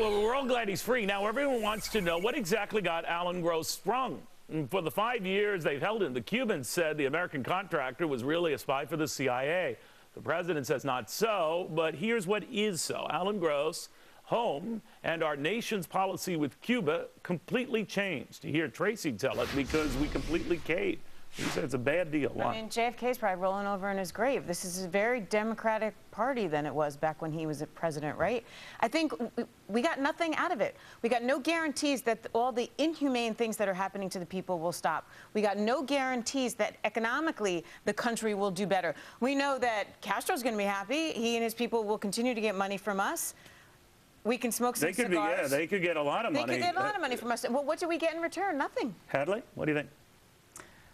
well, we're all glad he's free. Now, everyone wants to know what exactly got Alan Gross sprung. For the 5 years they've held him, the Cubans said the American contractor was really a spy for the CIA. The president says not so, but here's what is so. Alan Gross, home, and our nation's policy with Cuba completely changed. You hear Tracy tell it because we completely caved. He said it's a bad deal. Why? I mean, JFK's probably rolling over in his grave. This is a very Democratic party than it was back when he was a president, right? I think we got nothing out of it. We got no guarantees that all the inhumane things that are happening to the people will stop. We got no guarantees that economically the country will do better. We know that Castro's going to be happy. He and his people will continue to get money from us. We can smoke some cigars. They could get a lot of money. They could get a lot of money from us. Well, what do we get in return? Nothing. Hadley, what do you think?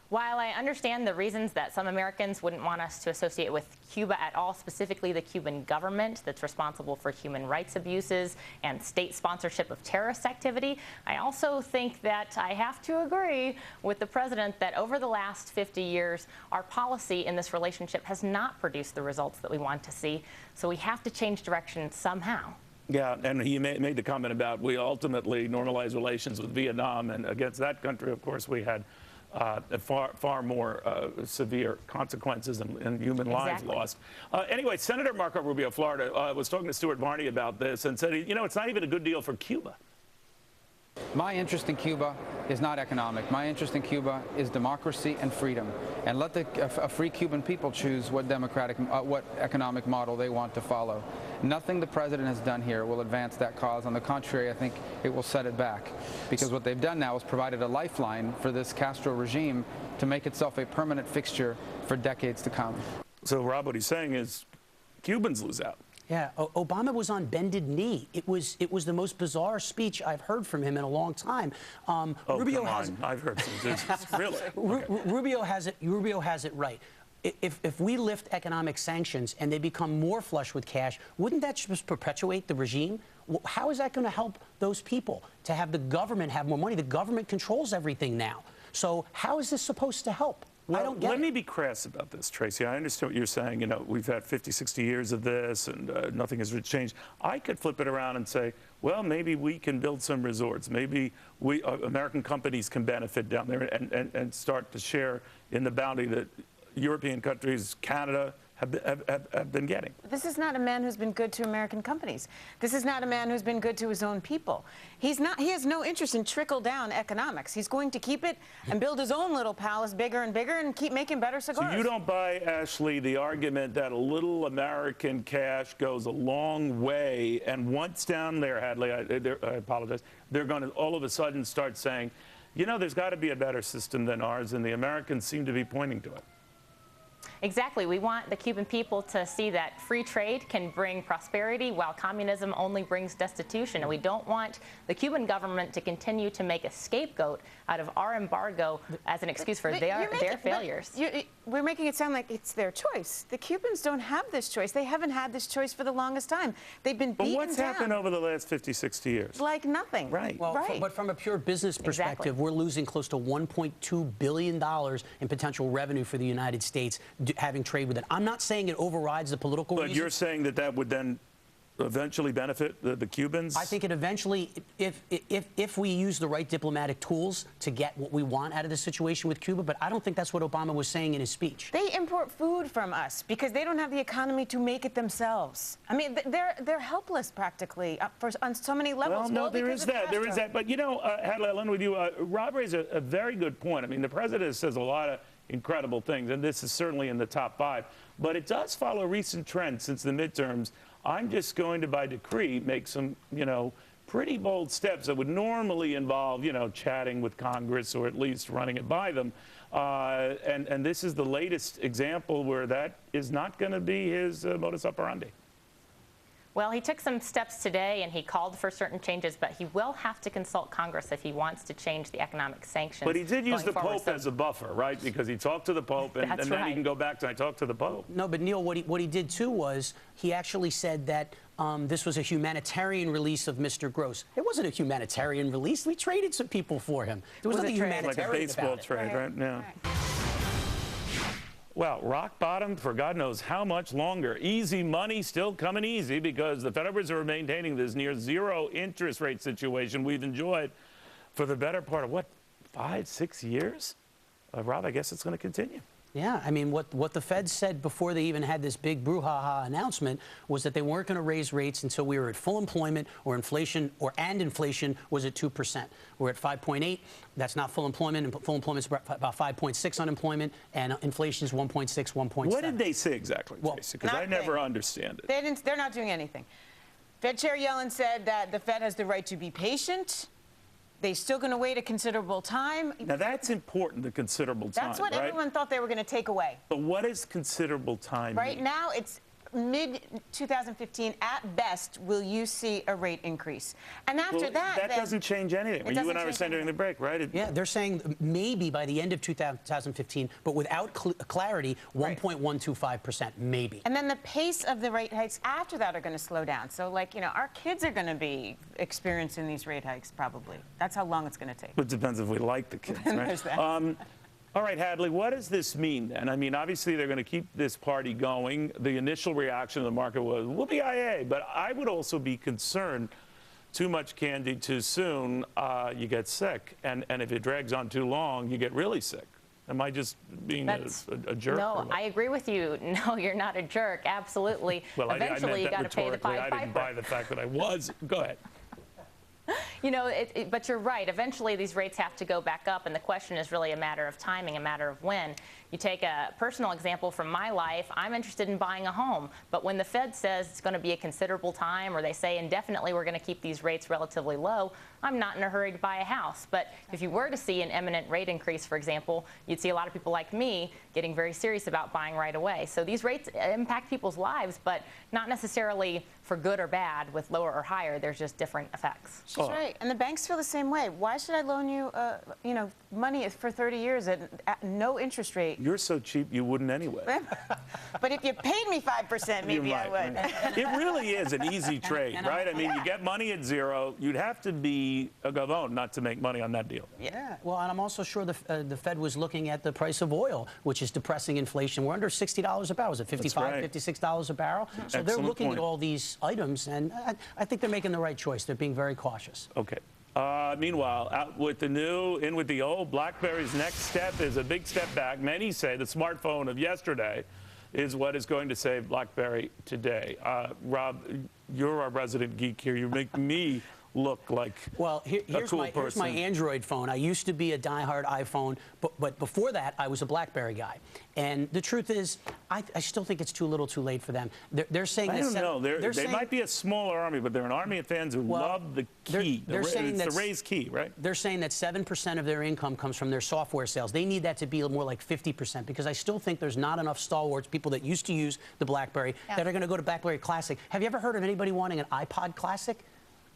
While I understand the reasons that some Americans wouldn't want us to associate with Cuba at all, specifically the Cuban government that's responsible for human rights abuses and state sponsorship of terrorist activity, I also think that I have to agree with the president that over the last 50 years, our policy in this relationship has not produced the results that we want to see. So we have to change direction somehow. Yeah, and he made the comment about we ultimately normalized relations with Vietnam, and against that country, of course, we had far more severe consequences and human lives lost. Anyway, Senator Marco Rubio, Florida, was talking to Stuart Varney about this and said, you know, it's not even a good deal for Cuba. My interest in Cuba is not economic. My interest in Cuba is democracy and freedom. And let a free Cuban people choose what economic model they want to follow. Nothing the president has done here will advance that cause. On the contrary, I think it will set it back. Because what they've done now is provided a lifeline for this Castro regime to make itself a permanent fixture for decades to come. So, Rob, what he's saying is Cubans lose out. Yeah, Obama was on bended knee. It was the most bizarre speech I've heard from him in a long time. Rubio has I've heard some. Really? Okay. Rubio has it right. If we lift economic sanctions and they become more flush with cash, wouldn't that just perpetuate the regime? How is that going to help those people to have the government have more money? The government controls everything now. So how is this supposed to help? Well, I don't get let me be crass about this, Tracy. I understand what you're saying. You know, we've had 50, 60 years of this, and nothing has changed. I could flip it around and say, well, maybe we can build some resorts. Maybe we, American companies can benefit down there and start to share in the bounty that European countries, Canada, have been getting. This is not a man who's been good to American companies. This is not a man who's been good to his own people. He has no interest in trickle-down economics. He's going to keep it and build his own little palace bigger and bigger and keep making better cigars. So you don't buy, Ashley, the argument that a little American cash goes a long way, and once down there, Hadley, I apologize, they're going to all of a sudden start saying, you know, there's got to be a better system than ours, and the Americans seem to be pointing to it. Exactly. We want the Cuban people to see that free trade can bring prosperity while communism only brings destitution. And we don't want the Cuban government to continue to make a scapegoat out of our embargo as an excuse for their failures. We're making it sound like it's their choice. The Cubans don't have this choice. They haven't had this choice for the longest time. They've been beaten down. But what's happened over the last 50, 60 years? Like nothing. Right. Well, but from a pure business perspective, we're losing close to $1.2 billion in potential revenue for the United States having trade with it. I'm not saying it overrides the political reasons. But you're saying that that would then eventually benefit the Cubans? I think it eventually, if we use the right diplomatic tools to get what we want out of the situation with Cuba, but I don't think that's what Obama was saying in his speech. They import food from us because they don't have the economy to make it themselves. I mean, they're helpless practically on so many levels. Well, no, there is that. But, you know, Hadley, I'll end with you. Rob raised a very good point. I mean, the president says a lot of incredible things, and this is certainly in the top 5. But it does follow recent trends since the midterms. I'm just going to, by decree, make some, you know, pretty bold steps that would normally involve, you know, chatting with Congress or at least running it by them. And this is the latest example where that is not going to be his modus operandi. Well, he took some steps today, and he called for certain changes, but he will have to consult Congress if he wants to change the economic sanctions. But he did use the Pope as a buffer, right? Because he talked to the Pope, and then he can go back to, I talked to the Pope. No, but Neil, what he did, too, was he actually said that this was a humanitarian release of Mr. Gross. It wasn't a humanitarian release. We traded some people for him. There was nothing humanitarian like a baseball about trade, right? Yeah. Well, rock bottom for God knows how much longer. Easy money still coming easy because the Federal Reserve maintaining this near zero interest rate situation we've enjoyed for the better part of, what, 5, 6 years? Rob, I guess it's going to continue. Yeah, I mean, what the Fed said before they even had this big brouhaha announcement was that they weren't going to raise rates until we were at full employment or inflation was at 2%. We're at 5.8. That's not full employment. And full employment is about 5.6 unemployment, and inflation is 1.6, 1.7. What did they say exactly, Well, Tracy? Because I never understand it. They're not doing anything. Fed Chair Yellen said that the Fed has the right to be patient. They're still going to wait a considerable time. Now, that's important, the considerable time, That's what right? everyone thought they were going to take away. But what is considerable time Right mean? now, it's mid-2015. At best, will you see a rate increase? And after Well, that, that doesn't change anything. Well, you and I were saying during the break, right? Yeah, they're saying maybe by the end of 2015, but without clarity, 1.125%, maybe. And then the pace of the rate hikes after that are going to slow down. So, like, you know, our kids are going to be experiencing these rate hikes probably. That's how long it's going to take. It depends if we like the kids, right? There's that. All right, Hadley, what does this mean then? I mean, obviously they're going to keep this party going. The initial reaction of the market was, whoopee-yay, but I would also be concerned too much candy too soon, you get sick. And if it drags on too long, you get really sick. Am I just being a jerk? No, I agree with you. No, you're not a jerk. Absolutely. Well, eventually, you got to pay the Pied I didn't Piper. buy the fact that I was. Go ahead. You know, but you're right. Eventually, these rates have to go back up, and the question is really a matter of timing, a matter of when. You take a personal example from my life. I'm interested in buying a home, but when the Fed says it's going to be a considerable time, or they say indefinitely we're going to keep these rates relatively low, I'm not in a hurry to buy a house. But if you were to see an imminent rate increase, for example, you'd see a lot of people like me getting very serious about buying right away. So these rates impact people's lives, but not necessarily for good or bad with lower or higher. There's just different effects. She's right. And the banks feel the same way. Why should I loan you, you know, money for 30 years at no interest rate? You're so cheap you wouldn't anyway. But if you paid me 5%, maybe I would. Right. It really is an easy trade, right? I mean, you get money at zero. You'd have to be a gavone not to make money on that deal. Yeah. Well, and I'm also sure the Fed was looking at the price of oil, which is depressing inflation. We're under $60 a barrel. Is it $55, right. $56 a barrel? So they're looking at all these items, and I think they're making the right choice. They're being very cautious. Okay. Meanwhile, out with the new, in with the old, BlackBerry's next step is a big step back. Many say the smartphone of yesterday is what is going to save BlackBerry today. Rob, you're our resident geek here. You make me look like here's my Android phone. I used to be a diehard iPhone, but before that, I was a BlackBerry guy. And the truth is, I still think it's too little too late for them. They're saying I don't know. They might be a smaller army, but they're an army of fans who love the key. It's the raised key, right? They're saying that 7% of their income comes from their software sales. They need that to be more like 50%, because I still think there's not enough stalwarts, people that used to use the BlackBerry, that are going to go to BlackBerry Classic. Have you ever heard of anybody wanting an iPod Classic?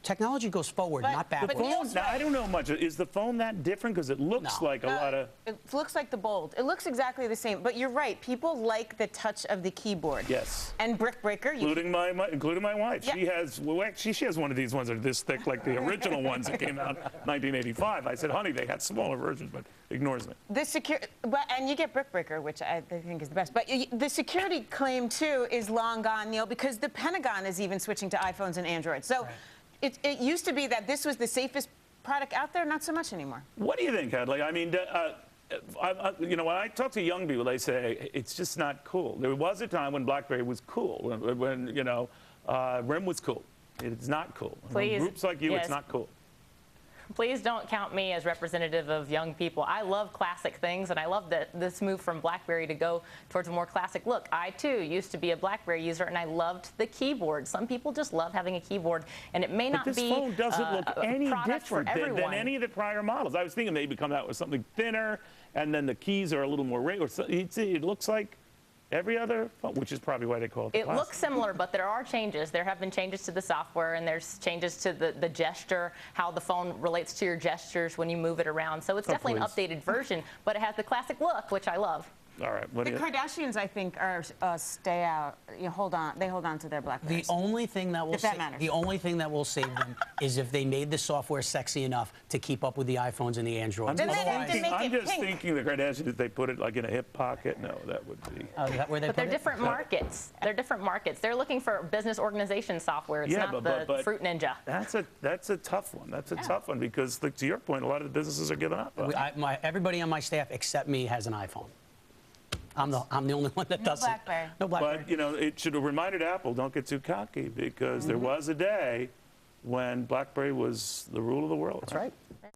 Technology goes forward, not backwards. Now, I don't know much. Is the phone that different? Because it looks like a lot of... It looks like the Bold. It looks exactly the same. But you're right. People like the touch of the keyboard. Yes. And Brick Breaker. Including my wife. Yeah. She has, well, actually, she has one of these ones that are this thick, like the original ones that came out in 1985. I said, honey, they had smaller versions, but ignores me. And you get Brick Breaker, which I think is the best. But the security claim, too, is long gone, Neil, because the Pentagon is even switching to iPhones and Android. So... Right. It used to be that this was the safest product out there, not so much anymore. What do you think, Hadley? I mean, you know, when I talk to young people, they say it's just not cool. There was a time when BlackBerry was cool, when you know, RIM was cool. It's not cool. Please. Groups like you, Yes. it's not cool. Please don't count me as representative of young people. I love classic things, and I love this move from BlackBerry to go towards a more classic look. I, too, used to be a BlackBerry user, and I loved the keyboard. Some people just love having a keyboard, and it may not be this phone doesn't look any different than any of the prior models. I was thinking maybe come out with something thinner, and then the keys are a little more it looks like every other phone, which is probably why they call it the It looks similar, but there are changes. There have been changes to the software, and there's changes to the gesture, how the phone relates to your gestures when you move it around. So it's definitely an updated version, but it has the classic look, which I love. All right. What The do you? Kardashians, I think, are stay out. You hold on. They hold on to their Blackberries. The only thing that will If that matters. the only thing that will save them is if they made the software sexy enough to keep up with the iPhones and the Androids. Then they'd have to make I'm it just pink. thinking the Kardashians, if they put it like in a hip pocket, no, that would be. Is that where they But put they're it? different markets. They're different markets. They're looking for business organization software. It's not the Fruit Ninja. That's a tough one. That's a tough one because, like, to your point, a lot of the businesses are giving up. on it. Everybody on my staff except me has an iPhone. I'm the only one that doesn't. Blackberry. No Blackberry. But, you know, it should have reminded Apple, don't get too cocky, because there was a day when BlackBerry was the rule of the world. That's right.